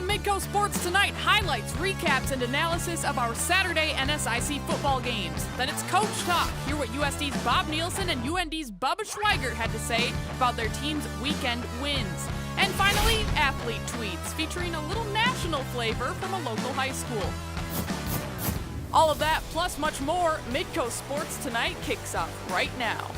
Midco Sports Tonight, highlights, recaps, and analysis of our Saturday NSIC football games. Then it's Coach Talk. Hear what USD's Bob Nielsen and UND's Bubba Schweigert had to say about their team's weekend wins. And finally, athlete tweets, featuring a little national flavor from a local high school. All of that, plus much more, Midco Sports Tonight kicks off right now.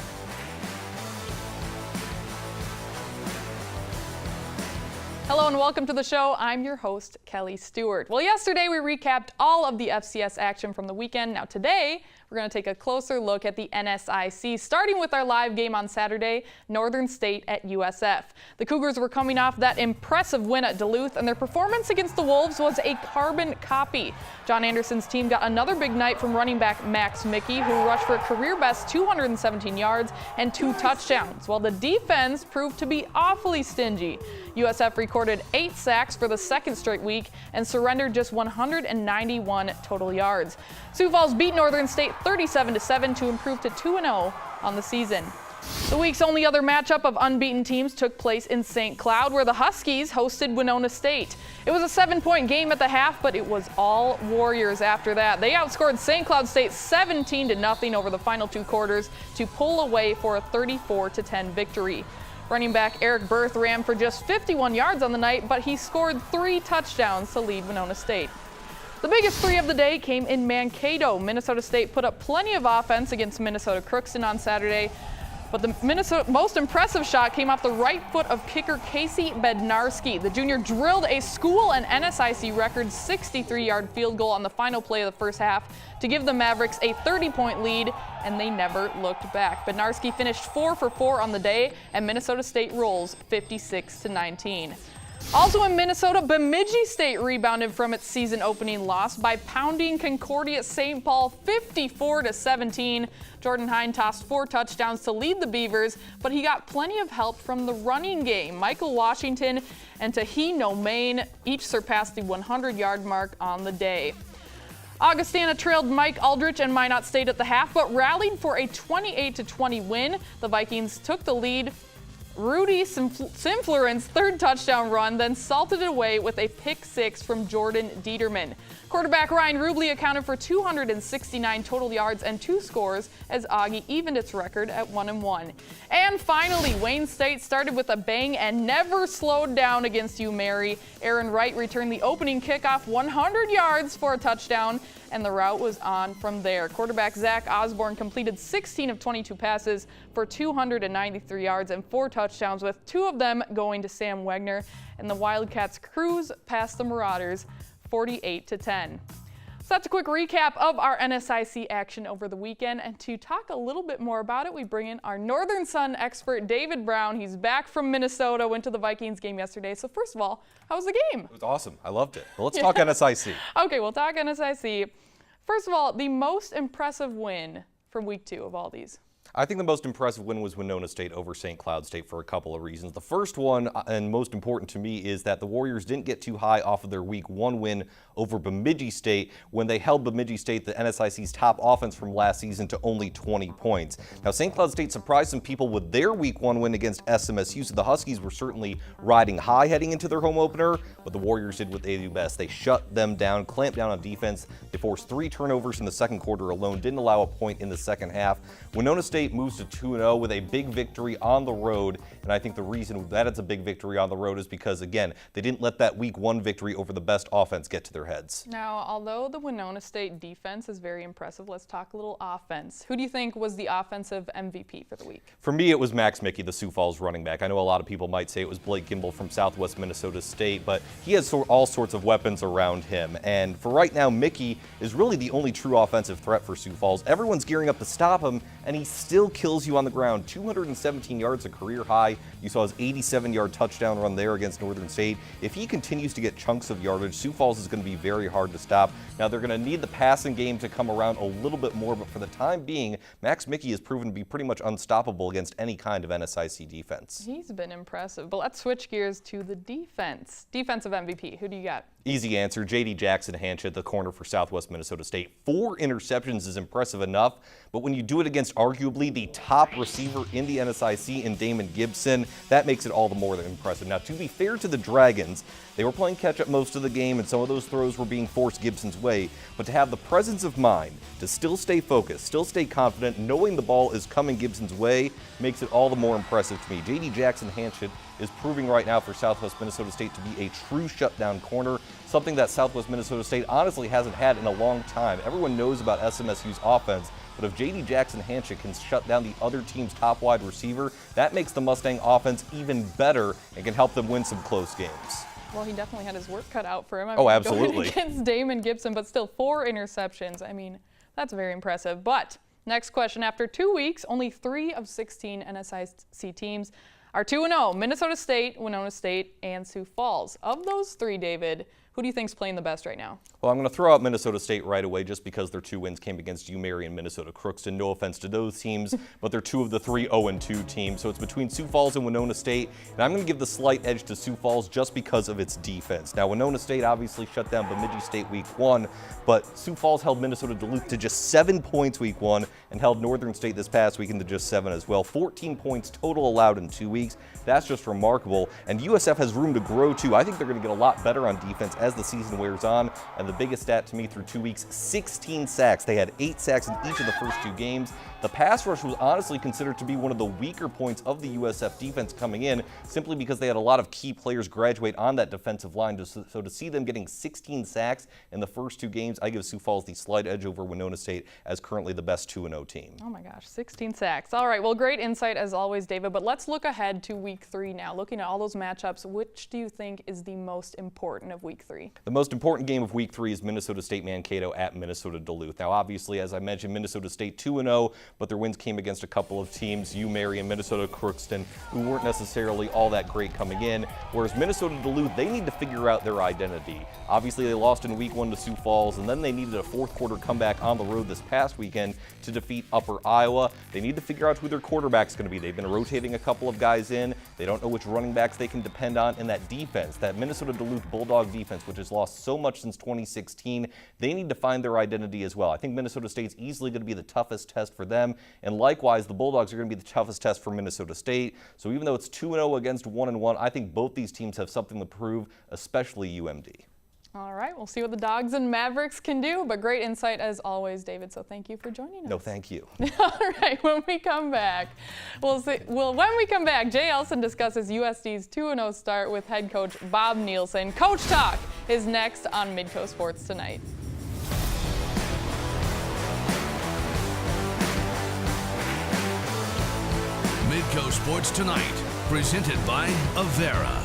Hello and welcome to the show. I'm your host, Kelly Stewart. Well, yesterday we recapped all of the FCS action from the weekend. Now today, we're going to take a closer look at the NSIC, starting with our live game on Saturday, Northern State at USF. The Cougars were coming off that impressive win at Duluth, and their performance against the Wolves was a carbon copy. John Anderson's team got another big night from running back Max Mickey, who rushed for a career-best 217 yards and 2 touchdowns, while the defense proved to be awfully stingy. USF recorded 8 sacks for the second straight week and surrendered just 191 total yards. Sioux Falls beat Northern State 37-7 to improve to 2-0 on the season. The week's only other matchup of unbeaten teams took place in St. Cloud, where the Huskies hosted Winona State. It was a 7-point game at the half, but it was all Warriors after that. They outscored St. Cloud State 17-0 over the final 2 quarters to pull away for a 34-10 victory. Running back Eric Berth ran for just 51 yards on the night, but he scored 3 touchdowns to lead Winona State. The biggest 3 of the day came in Mankato. Minnesota State put up plenty of offense against Minnesota Crookston on Saturday, but the most impressive shot came off the right foot of kicker Casey Bednarski. The junior drilled a school and NSIC record 63-yard field goal on the final play of the first half to give the Mavericks a 30-point lead, and they never looked back. Bednarski finished 4 for 4 on the day, and Minnesota State rolls 56-19. Also in Minnesota, Bemidji State rebounded from its season-opening loss by pounding Concordia St. Paul 54-17. Jordan Hine tossed 4 touchdowns to lead the Beavers, but he got plenty of help from the running game. Michael Washington and Tahi Nomain each surpassed the 100-yard mark on the day. Augustana trailed Mike Aldrich and Minot State at the half, but rallied for a 28-20 win. The Vikings took the lead. Rudy Simflurin's 3rd touchdown run then salted it away with a pick 6 from Jordan Dieterman. Quarterback Ryan Rubley accounted for 269 total yards and 2 scores as Augie evened its record at 1-1. And finally, Wayne State started with a bang and never slowed down against UMary. Aaron Wright returned the opening kickoff 100 yards for a touchdown, and the route was on from there. Quarterback Zach Osborne completed 16 of 22 passes for 293 yards and 4 touchdowns, with 2 of them going to Sam Wagner, and the Wildcats cruise past the Marauders 48-10. So that's a quick recap of our NSIC action over the weekend, and to talk a little bit more about it, we bring in our Northern Sun expert, David Brown. He's back from Minnesota, went to the Vikings game yesterday. So first of all, how was the game? It was awesome. I loved it. Well, let's talk NSIC. Okay, we'll talk NSIC. First of all, the most impressive win from week 2 of all these. I think the most impressive win was Winona State over St. Cloud State for a couple of reasons. The first one, and most important to me, is that the Warriors didn't get too high off of their week 1 win over Bemidji State when they held Bemidji State, the NSIC's top offense from last season, to only 20 points. Now, St. Cloud State surprised some people with their week 1 win against SMSU, so the Huskies were certainly riding high heading into their home opener, but the Warriors did what they do best. They shut them down, clamped down on defense. They forced 3 turnovers in the second quarter alone, didn't allow a point in the second half. Winona State moves to 2-0 with a big victory on the road, and I think the reason that it's a big victory on the road is because, again, they didn't let that week 1 victory over the best offense get to their heads. Now, although the Winona State defense is very impressive, let's talk a little offense. Who do you think was the offensive MVP for the week? For me, it was Max Mickey, the Sioux Falls running back. I know a lot of people might say it was Blake Gimbel from Southwest Minnesota State, but he has all sorts of weapons around him, and for right now, Mickey is really the only true offensive threat for Sioux Falls. Everyone's gearing up to stop him, and he still kills you on the ground. 217 yards, a career high. You saw his 87-yard touchdown run there against Northern State. If he continues to get chunks of yardage, Sioux Falls is going to be very hard to stop. Now, they're going to need the passing game to come around a little bit more, but for the time being, Max Mickey has proven to be pretty much unstoppable against any kind of NSIC defense. He's been impressive, but let's switch gears to the defense. Defensive MVP, who do you got? Easy answer, J.D. Jackson Hanchett, the corner for Southwest Minnesota State. 4 interceptions is impressive enough, but when you do it against arguably the top receiver in the NSIC in Damon Gibson, that makes it all the more impressive. Now, to be fair to the Dragons, they were playing catch-up most of the game, and some of those throws were being forced Gibson's way, but to have the presence of mind to still stay focused, still stay confident, knowing the ball is coming Gibson's way, makes it all the more impressive to me. J.D. Jackson Hanchett is proving right now for Southwest Minnesota State to be a true shutdown corner, something that Southwest Minnesota State honestly hasn't had in a long time. Everyone knows about SMSU's offense, but if J.D. Jackson Hanchett can shut down the other team's top wide receiver, that makes the Mustang offense even better and can help them win some close games. Well, he definitely had his work cut out for him. Oh, absolutely. Going against Damon Gibson, but still 4 interceptions. I mean, that's very impressive. But next question. After 2 weeks, only 3 of 16 NSIC teams are 2-0. Minnesota State, Winona State, and Sioux Falls. Of those 3, David, who do you think's playing the best right now? Well, I'm going to throw out Minnesota State right away just because their 2 wins came against UMary and Minnesota Crookston. No offense to those teams, but they're 2 of the 3 0-2 teams. So it's between Sioux Falls and Winona State, and I'm going to give the slight edge to Sioux Falls just because of its defense. Now, Winona State obviously shut down Bemidji State week 1, but Sioux Falls held Minnesota Duluth to just 7 points week 1 and held Northern State this past weekend to just 7 as well. 14 points total allowed in 2 weeks. That's just remarkable, and USF has room to grow too. I think they're going to get a lot better on defense as the season wears on, and the biggest stat to me through 2 weeks, 16 sacks. They had 8 sacks in each of the first 2 games. The pass rush was honestly considered to be one of the weaker points of the USF defense coming in, simply because they had a lot of key players graduate on that defensive line. So to see them getting 16 sacks in the first 2 games, I give Sioux Falls the slight edge over Winona State as currently the best 2-0 team. Oh my gosh, 16 sacks. All right, well, great insight as always, David, but let's look ahead to week 3 now. Looking at all those matchups, which do you think is the most important of week 3? The most important game of week 3 is Minnesota State Mankato at Minnesota Duluth. Now, obviously, as I mentioned, Minnesota State 2-0, but their wins came against a couple of teams, UMary and Minnesota Crookston, who weren't necessarily all that great coming in, whereas Minnesota Duluth, they need to figure out their identity. Obviously, they lost in week 1 to Sioux Falls, and then they needed a 4th quarter comeback on the road this past weekend to defeat Upper Iowa. They need to figure out who their quarterback's going to be. They've been rotating a couple of guys in. They don't know which running backs they can depend on, and that defense, that Minnesota Duluth Bulldog defense, which has lost so much since 2016, they need to find their identity as well. I think Minnesota State's easily going to be the toughest test for them, and likewise, the Bulldogs are going to be the toughest test for Minnesota State. So even though it's 2-0 against 1-1, I think both these teams have something to prove, especially UMD. All right, we'll see what the Dogs and Mavericks can do, but great insight as always, David, so thank you for joining us. No, thank you. All right, when we come back, when we come back, Jay Elson discusses USD's 2-0 start with head coach Bob Nielsen. Coach Talk is next on Midco Sports Tonight. Midco Sports Tonight, presented by Avera.